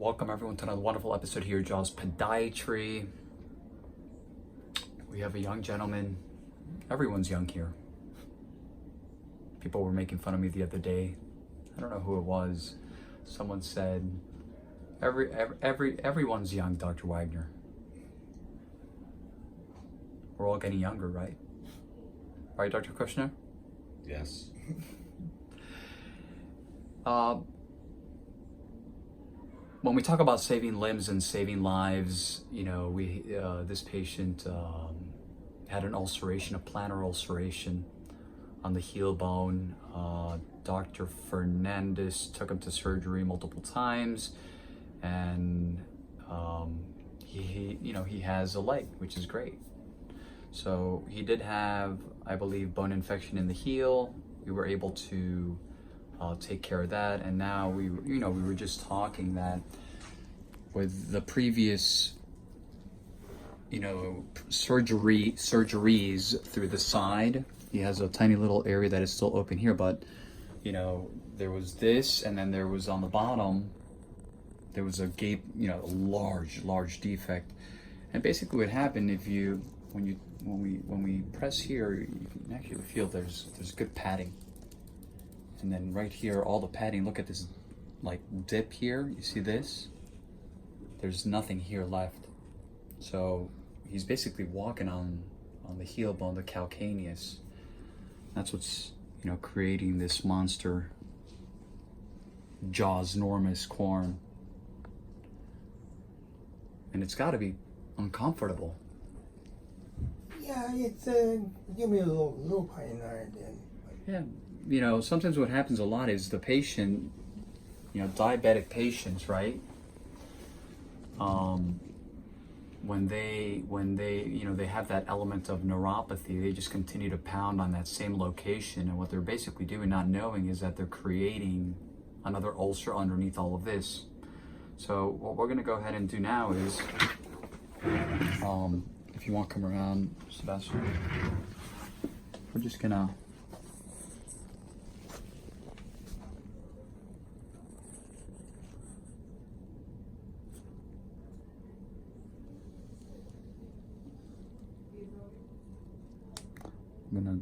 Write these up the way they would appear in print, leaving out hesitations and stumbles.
Welcome everyone to another wonderful episode here, Jaws Podiatry. We have a young gentleman. Everyone's young here. People were making fun of me the other day. I don't know who it was. Someone said, everyone's young, Dr. Wagner. We're all getting younger, right? Right, Dr. Kushner? Yes. When we talk about saving limbs and saving lives, this patient had an ulceration, a plantar ulceration on the heel bone. Dr. Fernandez took him to surgery multiple times, and he has a leg, which is great. So he did have, I believe, bone infection in the heel. We were able to take care of that, and now we were just talking that with the previous surgeries through the side, he has a tiny little area that is still open here, but there was this, and then there was on the bottom there was a gape, a large defect. And basically what happened, when we press here, you can actually feel there's good padding. And then right here, all the padding, look at this like dip here, you see this? There's nothing here left. So he's basically walking on the heel bone, the calcaneus. That's what's, creating this monster Ginormous corn. And it's gotta be uncomfortable. Yeah, it's give me a little pain there then. Yeah, sometimes what happens a lot is the patient, diabetic patients, right? When they they have that element of neuropathy, they just continue to pound on that same location, and what they're basically doing, not knowing, is that they're creating another ulcer underneath all of this. So what we're gonna go ahead and do now is, if you want to come around, Sebastian, we're just gonna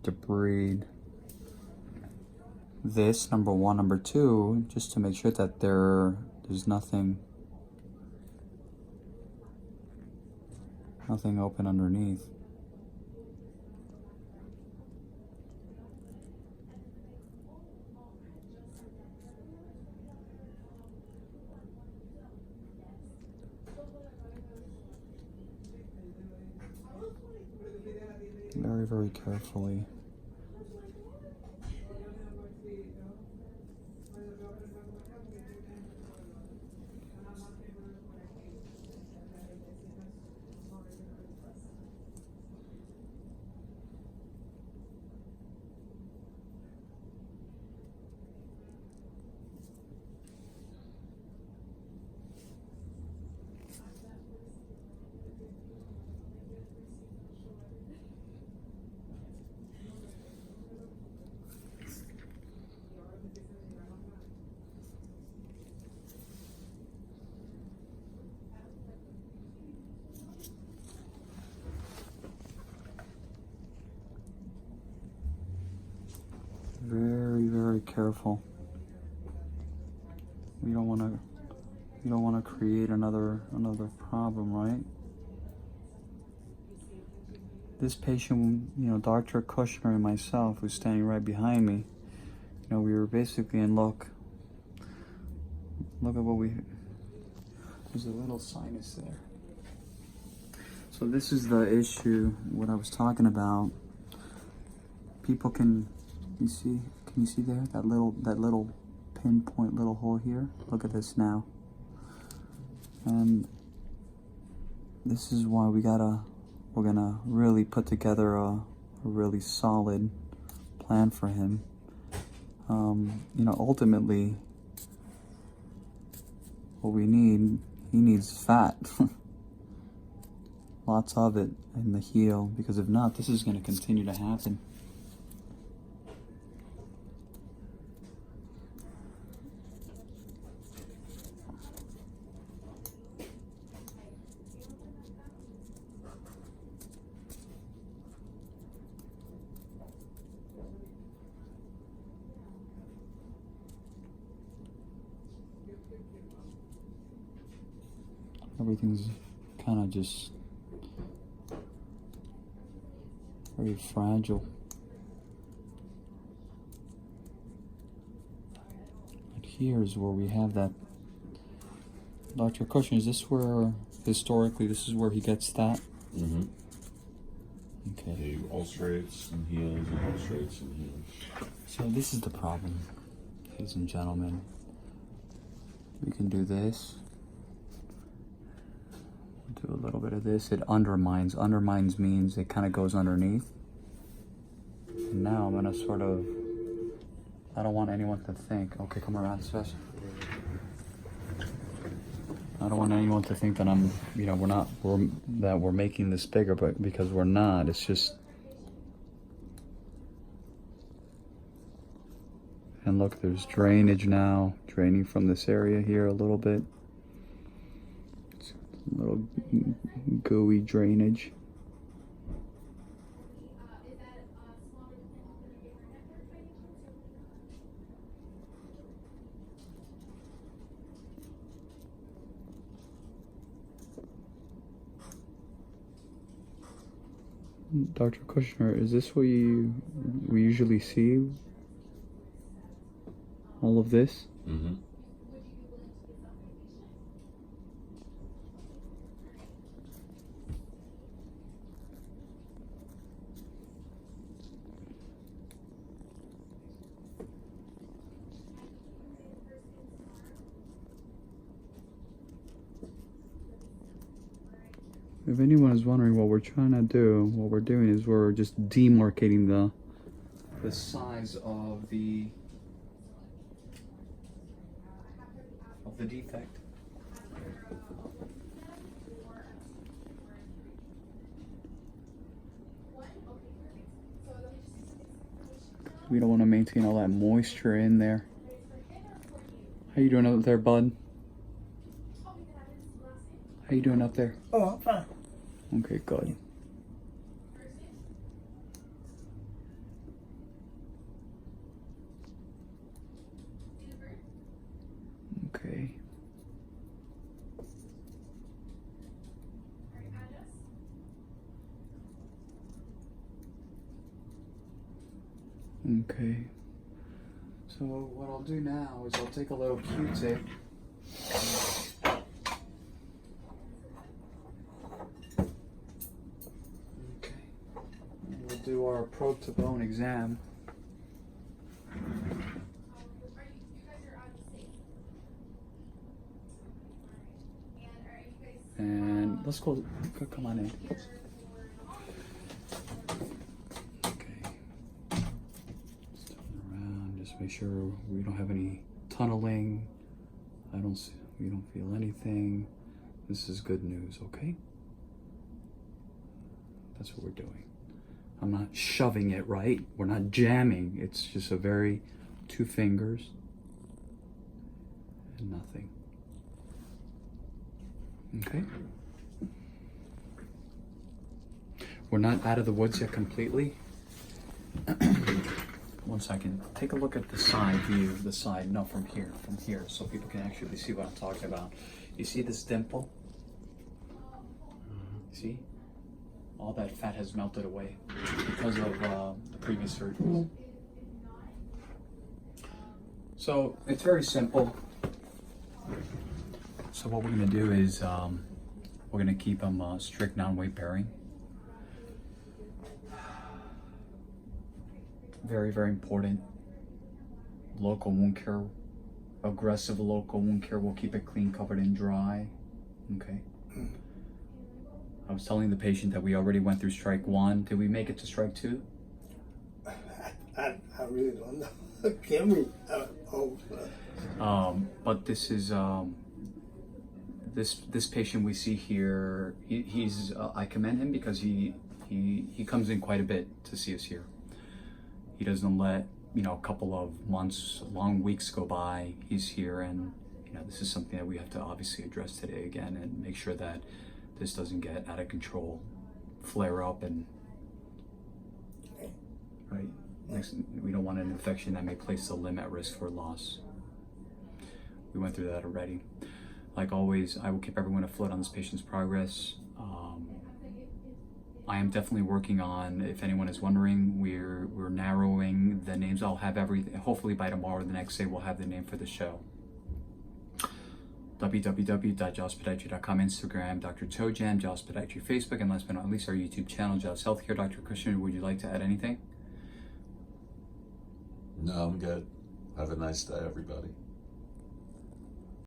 debride this, number one. Number two, just to make sure that there's nothing open underneath. Very, very carefully. Very, very careful. You don't want to create another problem, right? This patient, Dr. Kushner and myself, who's standing right behind me, we were basically in look at what there's a little sinus there. So this is the issue, what I was talking about. People can you see there, that little pinpoint little hole here? Look at this now. And this is why we're gonna really put together a really solid plan for him. Ultimately, what he needs fat. Lots of it in the heel, because if not, this is gonna continue to happen. Everything's kind of just very fragile. And here's where we have that. Dr. Cushing, is this where, historically, this is where he gets that? Mm-hmm. Okay. He ulcerates and heals and ulcerates and heals. So this is the problem, ladies and gentlemen. We can do this. Do a little bit of this. It undermines. Undermines means it kind of goes underneath. And now I'm gonna sort of, I don't want anyone to think, okay, come around, Sesh. I don't want anyone to think that I'm, you know, we're making this bigger, but because we're not, it's just. And look, there's drainage now, draining from this area here a little bit. It's a little gooey drainage. Dr. Kushner, is this what we usually see? All of this? Mm-hmm. If anyone is wondering what we're trying to do, what we're doing is we're just demarcating the size of the defect. We don't want to maintain all that moisture in there. How you doing up there, bud? How you doing up there? Oh, I'm fine. Okay, good. Okay. Okay. So what I'll do now is I'll take a little Q-tip. Okay. And we'll do our probe to bone exam. And let's go, come on in. Okay. Let's turn around, just make sure we don't have any tunneling. We don't feel anything. This is good news, okay? That's what we're doing. I'm not shoving it, right? We're not jamming. It's just a very, 2 fingers and nothing. Okay. We're not out of the woods yet completely. 1 second. Take a look at the side view, no, from here, so people can actually see what I'm talking about. You see this dimple? See? All that fat has melted away because of the previous surgeries. So it's very simple. So what we're going to do is we're going to keep them strict non-weight bearing. Very, very important. Local wound care, aggressive local wound care. We'll keep it clean, covered, and dry. Okay. I was telling the patient that we already went through strike 1. Did we make it to strike 2? I really don't know. Can we? But this is this patient we see here. He's I commend him because he comes in quite a bit to see us here. He doesn't let a couple of months, long weeks go by. He's here, and this is something that we have to obviously address today again and make sure that this doesn't get out of control, flare up, and right. Next, we don't want an infection that may place the limb at risk for loss. We went through that already. Like always, I will keep everyone afloat on this patient's progress. I am definitely working on, if anyone is wondering, we're narrowing the names. I'll have everything, hopefully by tomorrow or the next day, we'll have the name for the show. www.jawspodiatry.com, Instagram, Dr. Tojan, Jaws Podiatry, Facebook, and last but not least, our YouTube channel, Jaws Healthcare. Dr. Christian, would you like to add anything? No, I'm good. Have a nice day, everybody.